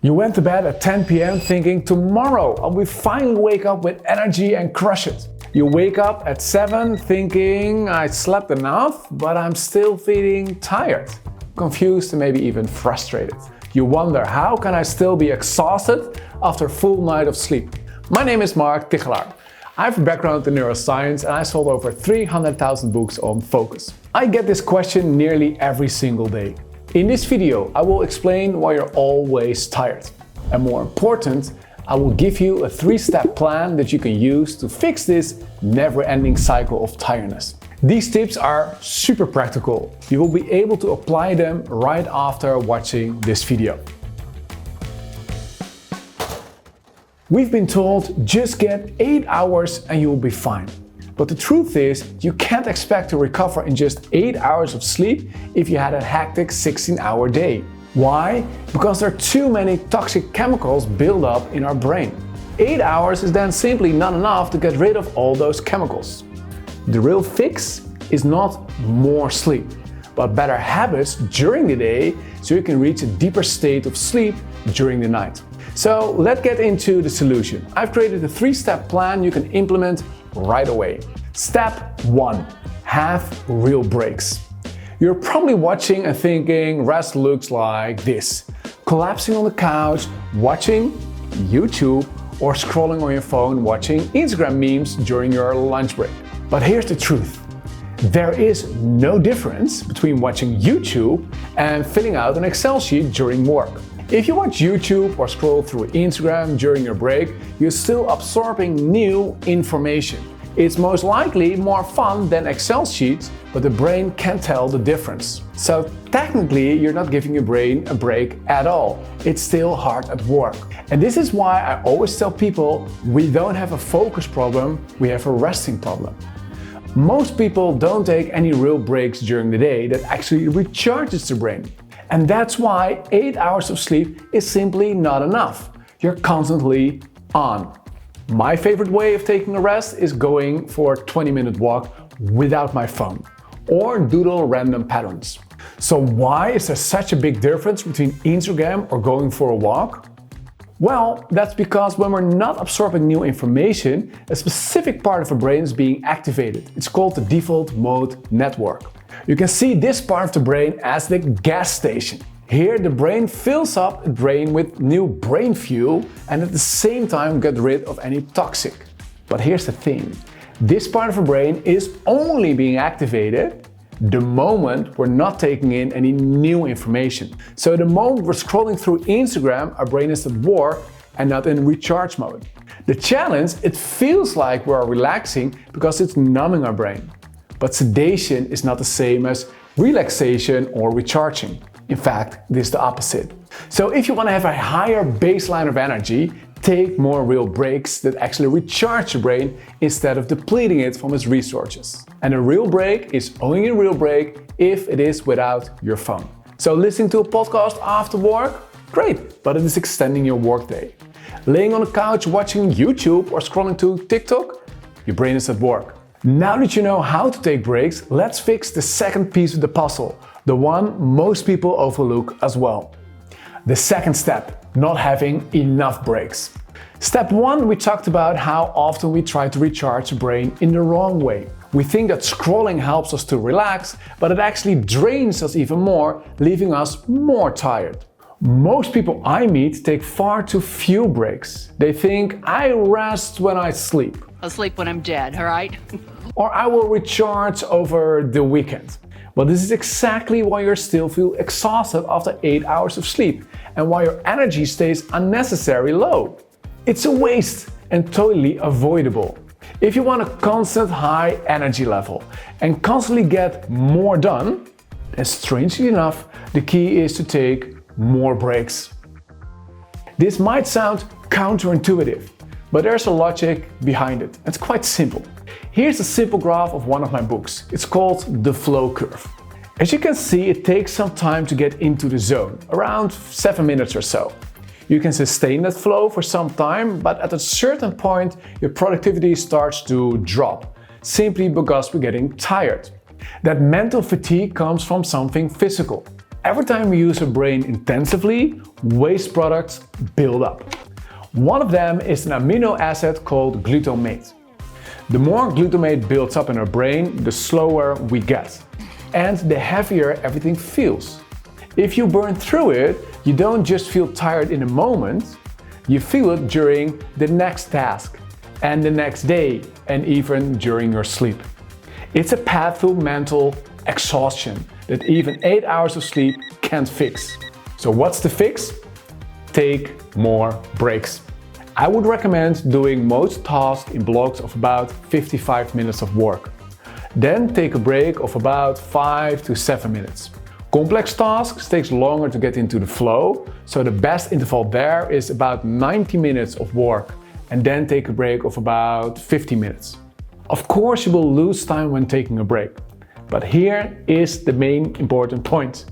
You went to bed at 10 p.m. thinking, tomorrow I will finally wake up with energy and crush it. You wake up at 7 thinking, I slept enough, but I'm still feeling tired, confused and maybe even frustrated. You wonder, how can I still be exhausted after a full night of sleep? My name is Mark Tigchelaar. I have a background in neuroscience and I sold over 300,000 books on focus. I get this question nearly every single day. In this video, I will explain why you're always tired. And more important, I will give you a 3-step plan that you can use to fix this never-ending cycle of tiredness. These tips are super practical. You will be able to apply them right after watching this video. We've been told just get 8 hours and you will be fine. But the truth is, you can't expect to recover in just 8 hours of sleep if you had a hectic 16-hour day. Why? Because there are too many toxic chemicals built up in our brain. 8 hours is then simply not enough to get rid of all those chemicals. The real fix is not more sleep, but better habits during the day so you can reach a deeper state of sleep during the night. So let's get into the solution. I've created a 3-step plan you can implement right away. Step 1. Have real breaks. You're probably watching and thinking rest looks like this. Collapsing on the couch, watching YouTube, or scrolling on your phone watching Instagram memes during your lunch break. But here's the truth. There is no difference between watching YouTube and filling out an Excel sheet during work. If you watch YouTube or scroll through Instagram during your break, you're still absorbing new information. It's most likely more fun than Excel sheets, but the brain can't tell the difference. So technically, you're not giving your brain a break at all. It's still hard at work. And this is why I always tell people, we don't have a focus problem, we have a resting problem. Most people don't take any real breaks during the day that actually recharges the brain. And that's why 8 hours of sleep is simply not enough. You're constantly on. My favorite way of taking a rest is going for a 20-minute walk without my phone or doodle random patterns. So why is there such a big difference between Instagram or going for a walk? Well, that's because when we're not absorbing new information, a specific part of the brain is being activated. It's called the default mode network. You can see this part of the brain as the gas station. Here the brain fills up the brain with new brain fuel and at the same time get rid of any toxic. But here's the thing. This part of the brain is only being activated the moment we're not taking in any new information. So the moment we're scrolling through Instagram, our brain is at war and not in recharge mode. The challenge, it feels like we're relaxing because it's numbing our brain. But sedation is not the same as relaxation or recharging. In fact, this is the opposite. So if you want to have a higher baseline of energy, take more real breaks that actually recharge your brain instead of depleting it from its resources. And a real break is only a real break if it is without your phone. So listening to a podcast after work? Great, but it is extending your workday. Laying on the couch watching YouTube or scrolling to TikTok? Your brain is at work. Now that you know how to take breaks, let's fix the second piece of the puzzle, the one most people overlook as well. The second step, not having enough breaks. Step 1, we talked about how often we try to recharge the brain in the wrong way. We think that scrolling helps us to relax, but it actually drains us even more, leaving us more tired. Most people I meet take far too few breaks. They think, I rest when I sleep. I'll sleep when I'm dead, all right? Or I will recharge over the weekend. But this is exactly why you still feel exhausted after 8 hours of sleep and why your energy stays unnecessarily low. It's a waste and totally avoidable. If you want a constant high energy level and constantly get more done, then strangely enough, the key is to take more breaks. This might sound counterintuitive, but there's a logic behind it. It's quite simple. Here's a simple graph of one of my books. It's called the flow curve. As you can see, it takes some time to get into the zone, around 7 minutes or so. You can sustain that flow for some time, but at a certain point, your productivity starts to drop, simply because we're getting tired. That mental fatigue comes from something physical. Every time we use our brain intensively, waste products build up. One of them is an amino acid called glutamate. The more glutamate builds up in our brain, the slower we get, and the heavier everything feels. If you burn through it, you don't just feel tired in a moment, you feel it during the next task, and the next day, and even during your sleep. It's a path to mental exhaustion that even 8 hours of sleep can't fix. So what's the fix? Take more breaks. I would recommend doing most tasks in blocks of about 55 minutes of work. Then take a break of about 5 to 7 minutes. Complex tasks takes longer to get into the flow, so the best interval there is about 90 minutes of work, and then take a break of about 50 minutes. Of course, you will lose time when taking a break, but here is the main important point.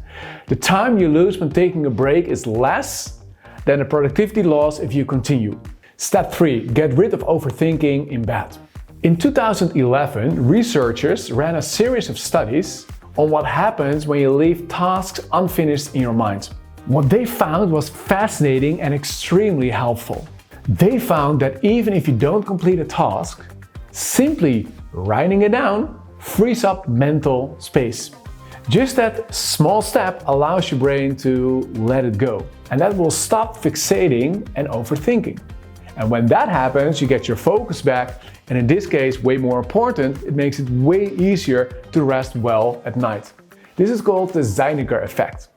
The time you lose when taking a break is less than the productivity loss if you continue. Step 3. Get rid of overthinking in bed. In 2011, researchers ran a series of studies on what happens when you leave tasks unfinished in your mind. What they found was fascinating and extremely helpful. They found that even if you don't complete a task, simply writing it down frees up mental space. Just that small step allows your brain to let it go, and that will stop fixating and overthinking. And when that happens, you get your focus back, and in this case, way more important, it makes it way easier to rest well at night. This is called the Zeiniger effect.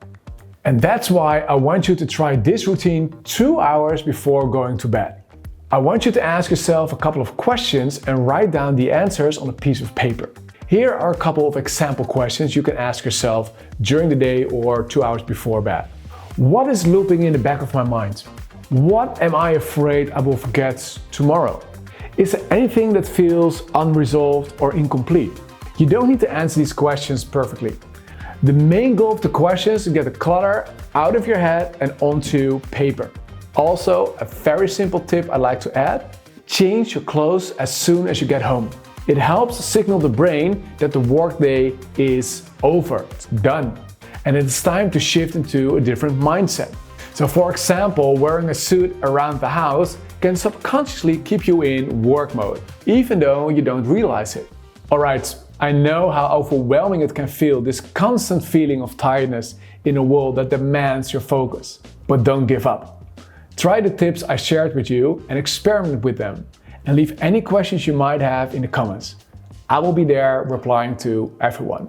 And that's why I want you to try this routine 2 hours before going to bed. I want you to ask yourself a couple of questions and write down the answers on a piece of paper. Here are a couple of example questions you can ask yourself during the day or 2 hours before bed. What is looping in the back of my mind? What am I afraid I will forget tomorrow? Is there anything that feels unresolved or incomplete? You don't need to answer these questions perfectly. The main goal of the questions is to get the clutter out of your head and onto paper. Also, a very simple tip I'd like to add: change your clothes as soon as you get home. It helps signal the brain that the workday is over, it's done, and it's time to shift into a different mindset. So for example, wearing a suit around the house can subconsciously keep you in work mode, even though you don't realize it. Alright, I know how overwhelming it can feel, this constant feeling of tiredness in a world that demands your focus. But don't give up. Try the tips I shared with you and experiment with them, and leave any questions you might have in the comments. I will be there replying to everyone.